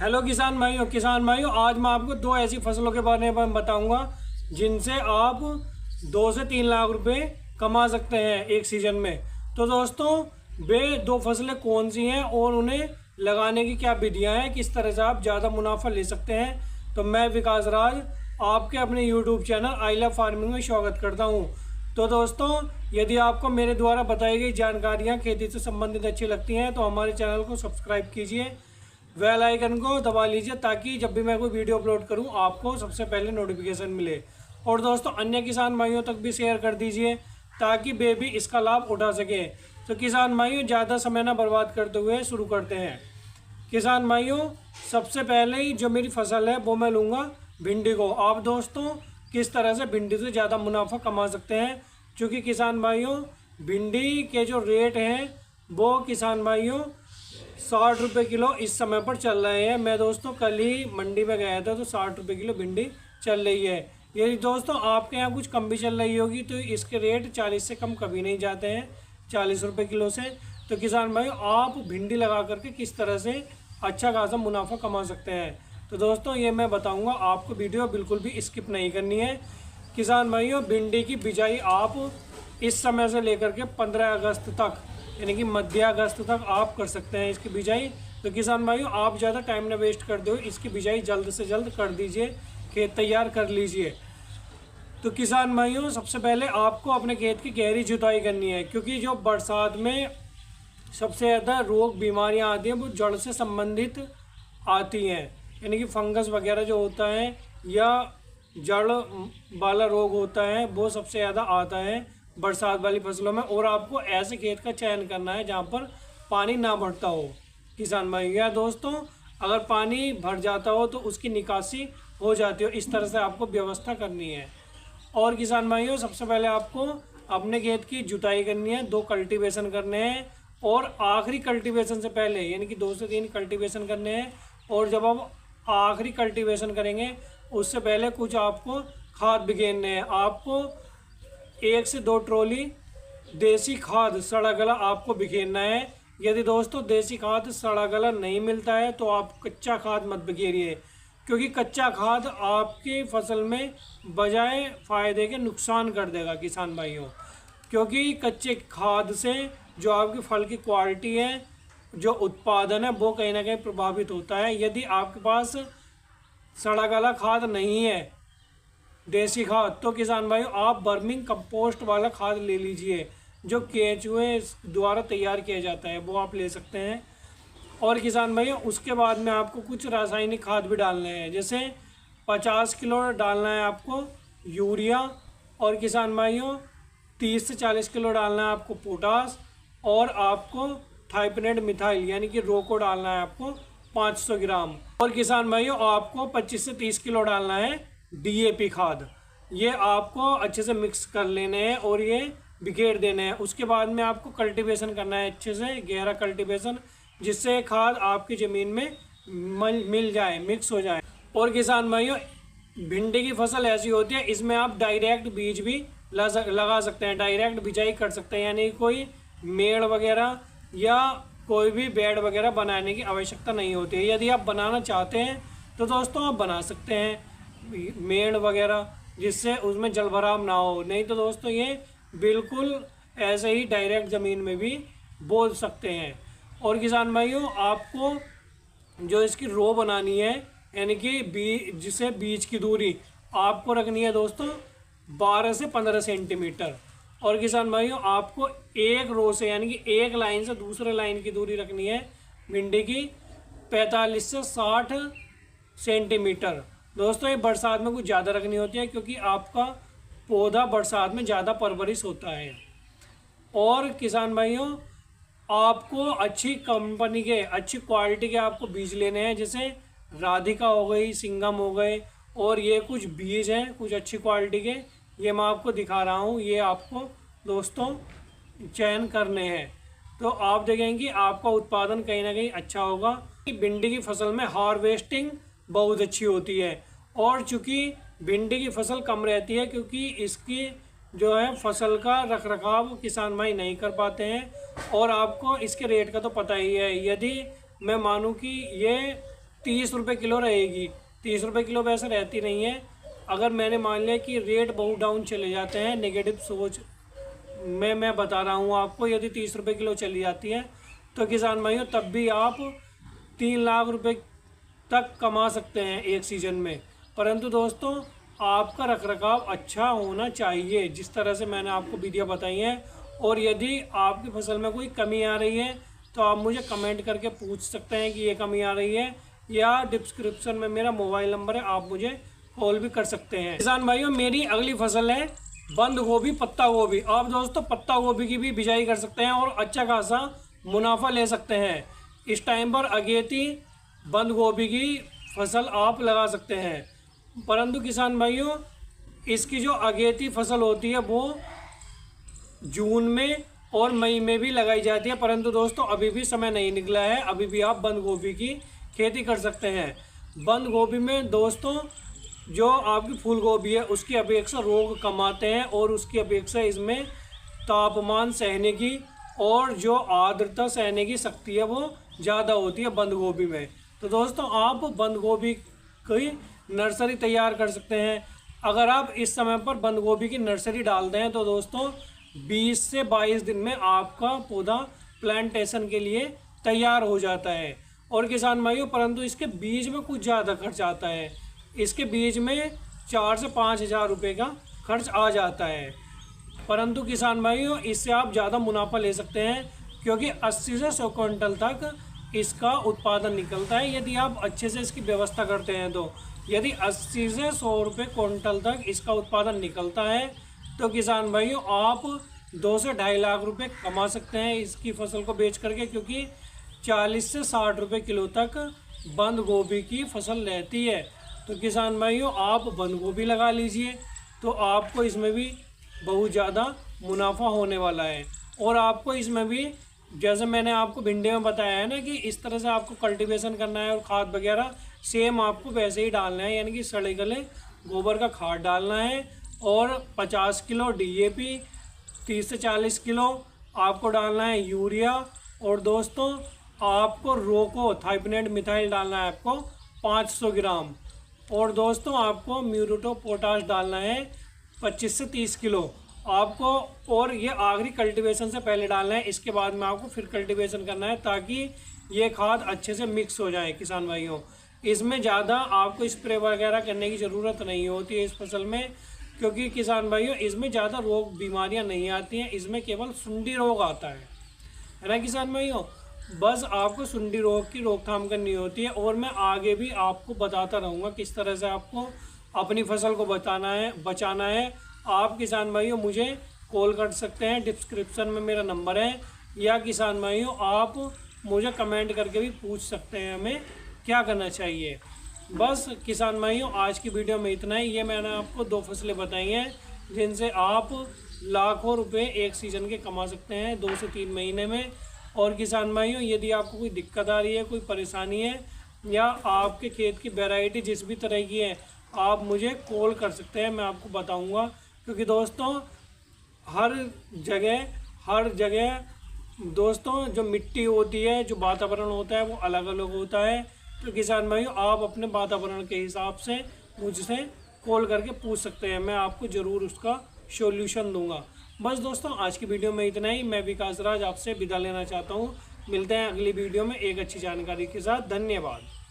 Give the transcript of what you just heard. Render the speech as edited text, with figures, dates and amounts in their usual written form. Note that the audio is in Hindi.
हेलो किसान भाइयों, आज मैं आपको दो ऐसी फसलों के बारे में बताऊंगा जिनसे आप 2 से 3 लाख रुपए कमा सकते हैं एक सीज़न में। तो दोस्तों, वे दो फसलें कौन सी हैं और उन्हें लगाने की क्या विधियां हैं, किस तरह से आप ज़्यादा मुनाफा ले सकते हैं, तो मैं विकास राज आपके अपने YouTube channel I love farming में स्वागत करता हूं। तो दोस्तों, यदि आपको मेरे द्वारा बताई गई जानकारियाँ खेती से संबंधित अच्छी लगती हैं तो हमारे चैनल को सब्सक्राइब कीजिए, बेल आइकन को दबा लीजिए ताकि जब भी मैं कोई वीडियो अपलोड करूं आपको सबसे पहले नोटिफिकेशन मिले। और दोस्तों, अन्य किसान भाइयों तक भी शेयर कर दीजिए ताकि वे भी इसका लाभ उठा सकें। तो किसान भाइयों, ज़्यादा समय ना बर्बाद करते हुए शुरू करते हैं। किसान भाइयों, सबसे पहले ही जो मेरी फसल है वो मैं लूँगा भिंडी को। आप दोस्तों किस तरह से भिंडी से ज़्यादा मुनाफा कमा सकते हैं, क्योंकि किसान भाइयों भिंडी के जो रेट हैं वो किसान भाइयों 60 रुपये किलो इस समय पर चल रहे हैं। मैं दोस्तों कल ही मंडी में गया था तो 60 रुपये किलो भिंडी चल रही है। यदि दोस्तों आपके यहाँ कुछ कम भी चल रही होगी तो इसके रेट 40 से कम कभी नहीं जाते हैं, 40 रुपये किलो से। तो किसान भाई, आप भिंडी लगा करके किस तरह से अच्छा खासा मुनाफा कमा सकते हैं, तो दोस्तों ये मैं बताऊँगा। आपको वीडियो बिल्कुल भी स्किप नहीं करनी है। किसान भाइयों, भिंडी की बिजाई आप इस समय से लेकर के 15 अगस्त तक यानी कि मध्य अगस्त तक आप कर सकते हैं इसकी बिजाई। तो किसान भाइयों, आप ज़्यादा टाइम ना वेस्ट करते हो, इसकी बिजाई जल्द से जल्द कर दीजिए, खेत तैयार कर लीजिए। तो किसान भाइयों, सबसे पहले आपको अपने खेत की गहरी जुताई करनी है, क्योंकि जो बरसात में सबसे ज़्यादा रोग बीमारियां आती हैं वो जड़ से संबंधित आती हैं, यानी कि फंगस वगैरह जो होता है या जड़ वाला रोग होता है वो सबसे ज़्यादा आता है बरसात वाली फसलों में। और आपको ऐसे खेत का चयन करना है जहाँ पर पानी ना भरता हो किसान भाई। या दोस्तों, अगर पानी भर जाता हो तो उसकी निकासी हो जाती हो, इस तरह से आपको व्यवस्था करनी है। और किसान भाइयों, सबसे पहले आपको अपने खेत की जुताई करनी है, 2 कल्टीवेशन करने हैं और आखिरी कल्टीवेशन से पहले यानी कि 2 से 3 कल्टीवेशन करने हैं। और जब आप आखिरी कल्टीवेशन करेंगे उससे पहले कुछ आपको खाद बिखेरने हैं। आपको 1 से 2 ट्रॉली देसी खाद सड़ा गला आपको बिखेरना है। यदि दोस्तों देसी खाद सड़ा गला नहीं मिलता है तो आप कच्चा खाद मत बिखेरिए, क्योंकि कच्चा खाद आपकी फसल में बजाय फ़ायदे के नुकसान कर देगा किसान भाइयों। क्योंकि कच्चे खाद से जो आपकी फल की क्वालिटी है, जो उत्पादन है, वो कहीं ना कहीं प्रभावित होता है। यदि आपके पास सड़ा गला खाद नहीं है, देसी खाद, तो किसान भाई आप बर्मिंग कंपोस्ट वाला खाद ले लीजिए, जो केंचुए द्वारा तैयार किया जाता है, वो आप ले सकते हैं। और किसान भाई, उसके बाद में आपको कुछ रासायनिक खाद भी डालने हैं, जैसे 50 किलो डालना है आपको यूरिया, और किसान भाइयों 30 से 40 किलो डालना है आपको पोटास, और आपको थाइपनेट मिथाइल यानी कि रोको डालना है आपको 500 ग्राम। और किसान भाइयों, आपको 25 से 30 किलो डालना है DAP खाद। ये आपको अच्छे से मिक्स कर लेने हैं और ये बिखेर देने हैं। उसके बाद में आपको कल्टीवेशन करना है, अच्छे से गहरा कल्टीवेशन, जिससे खाद आपकी ज़मीन में मिल जाए, मिक्स हो जाए। और किसान भाइयों, भिंडी की फसल ऐसी होती है, इसमें आप डायरेक्ट बीज भी लगा सकते हैं, डायरेक्ट बिजाई कर सकते हैं, यानी कोई मेड़ वगैरह या कोई भी बेड वगैरह बनाने की आवश्यकता नहीं होती है। यदि आप बनाना चाहते हैं तो दोस्तों आप बना सकते हैं मेड़ वगैरह, जिससे उसमें जल भराव ना हो। नहीं तो दोस्तों ये बिल्कुल ऐसे ही डायरेक्ट ज़मीन में भी बो सकते हैं। और किसान भाइयों, आपको जो इसकी रो बनानी है, यानी कि जिसे बीज की दूरी आपको रखनी है दोस्तों 12 से 15 सेंटीमीटर। और किसान भाइयों, आपको एक रो से यानी कि एक लाइन से दूसरे लाइन की दूरी रखनी है भिंडी की 45 से 60 सेंटीमीटर। दोस्तों ये बरसात में कुछ ज़्यादा रखनी होती है, क्योंकि आपका पौधा बरसात में ज़्यादा परवरिश होता है। और किसान भाइयों, आपको अच्छी कंपनी के, अच्छी क्वालिटी के आपको बीज लेने हैं, जैसे राधिका हो गई, सिंघम हो गए, और ये कुछ बीज हैं कुछ अच्छी क्वालिटी के, ये मैं आपको दिखा रहा हूँ। ये आपको दोस्तों चयन करने हैं, तो आप देखेंगे आपका उत्पादन कहीं ना कहीं अच्छा होगा। भिंडी की फसल में हार्वेस्टिंग बहुत अच्छी होती है, और चूँकि भिंडी की फसल कम रहती है, क्योंकि इसकी जो है फसल का रखरखाव किसान भाई नहीं कर पाते हैं। और आपको इसके रेट का तो पता ही है। यदि मैं मानूँ कि ये 30 रुपये किलो रहेगी। 30 रुपये किलो वैसे रहती नहीं है। अगर मैंने मान लिया कि रेट बहुत डाउन चले जाते हैं, नेगेटिव सोच में मैं बता रहा हूँ आपको, यदि 30 रुपये किलो चली जाती है तो किसान भाइयों तब भी आप 3 लाख रुपए तक कमा सकते हैं एक सीज़न में। परंतु दोस्तों आपका रखरखाव अच्छा होना चाहिए, जिस तरह से मैंने आपको विधियाँ बताई हैं। और यदि आपकी फसल में कोई कमी आ रही है तो आप मुझे कमेंट करके पूछ सकते हैं कि ये कमी आ रही है, या डिस्क्रिप्शन में मेरा मोबाइल नंबर है, आप मुझे कॉल भी कर सकते हैं। किसान भाइयों मेरी अगली फसल है बंद गोभी, पत्ता गोभी। आप दोस्तों पत्ता गोभी की भी बिजाई कर सकते हैं और अच्छा खासा मुनाफा ले सकते हैं। इस टाइम पर अगेती बंद गोभी की फसल आप लगा सकते हैं। परंतु किसान भाइयों इसकी जो अगेती फसल होती है वो जून में और मई में भी लगाई जाती है। परंतु दोस्तों अभी भी समय नहीं निकला है, अभी भी आप बंद गोभी की खेती कर सकते हैं। बंद गोभी में दोस्तों जो आपकी फूल गोभी है उसकी अपेक्षा रोग कम आते हैं और उसकी अपेक्षा इसमें तापमान सहने की और जो आर्द्रता सहने की शक्ति है वो ज़्यादा होती है बंद गोभी में। तो दोस्तों आप बंद गोभी की नर्सरी तैयार कर सकते हैं। अगर आप इस समय पर बंद गोभी की नर्सरी डालते हैं तो दोस्तों 20 से 22 दिन में आपका पौधा प्लांटेशन के लिए तैयार हो जाता है। और किसान भाइयों परंतु इसके बीज में कुछ ज़्यादा खर्च आता है। इसके बीज में 4 से 5 हज़ार रुपये का खर्च आ जाता है। परंतु किसान भाइयों इससे आप ज़्यादा मुनाफा ले सकते हैं, क्योंकि 80 से 100 क्विंटल तक इसका उत्पादन निकलता है यदि आप अच्छे से इसकी व्यवस्था करते हैं। तो यदि 80 से 100 रुपये क्विंटल तक इसका उत्पादन निकलता है तो किसान भाइयों आप 2 से 2.5 लाख रुपए कमा सकते हैं इसकी फसल को बेच करके, क्योंकि 40 से 60 रुपये किलो तक बंद गोभी की फसल रहती है। तो किसान भाइयों आप बंद गोभी लगा लीजिए, तो आपको इसमें भी बहुत ज़्यादा मुनाफा होने वाला है। और आपको इसमें भी जैसे मैंने आपको भिंडी में बताया है ना कि इस तरह से आपको कल्टीवेशन करना है और खाद वगैरह सेम आपको वैसे ही डालना है, यानी कि सड़े गले गोबर का खाद डालना है और 50 किलो DAP, 30 से 40 किलो आपको डालना है यूरिया। और दोस्तों आपको रोको थाइपनेट मिथाइल डालना है आपको 500 ग्राम। और दोस्तों आपको म्यूरेटो पोटाश डालना है 25 से 30 किलो आपको, और ये आखिरी कल्टीवेशन से पहले डालना है। इसके बाद में आपको फिर कल्टीवेशन करना है ताकि ये खाद अच्छे से मिक्स हो जाए। किसान भाइयों इसमें ज़्यादा आपको स्प्रे वगैरह करने की ज़रूरत नहीं होती है इस फसल में, क्योंकि किसान भाइयों इसमें ज़्यादा रोग बीमारियां नहीं आती हैं, इसमें केवल सुंडी रोग आता है ना किसान भाइयों। बस आपको सुंडी रोग की रोकथाम करनी होती है। और मैं आगे भी आपको बताता रहूँगा किस तरह से आपको अपनी फसल को बचाना है। आप किसान भाइयों मुझे कॉल कर सकते हैं, डिस्क्रिप्शन में मेरा नंबर है, या किसान भाइयों आप मुझे कमेंट करके भी पूछ सकते हैं हमें क्या करना चाहिए। बस किसान भाइयों आज की वीडियो में इतना ही। ये मैंने आपको 2 फसलें बताई हैं जिनसे आप लाखों रुपए एक सीज़न के कमा सकते हैं 2 से 3 महीने में। और किसान भाइयों यदि आपको कोई दिक्कत आ रही है, कोई परेशानी है, या आपके खेत की वैरायटी जिस भी तरह की है, आप मुझे कॉल कर सकते हैं, मैं आपको बताऊंगा। क्योंकि दोस्तों हर जगह दोस्तों जो मिट्टी होती है, जो वातावरण होता है वो अलग अलग होता है। तो किसान भाइयों आप अपने वातावरण के हिसाब से मुझसे कॉल करके पूछ सकते हैं, मैं आपको ज़रूर उसका सॉल्यूशन दूंगा। बस दोस्तों आज की वीडियो में इतना ही। मैं विकास राज आपसे विदा लेना चाहता हूँ। मिलते हैं अगली वीडियो में एक अच्छी जानकारी के साथ। धन्यवाद।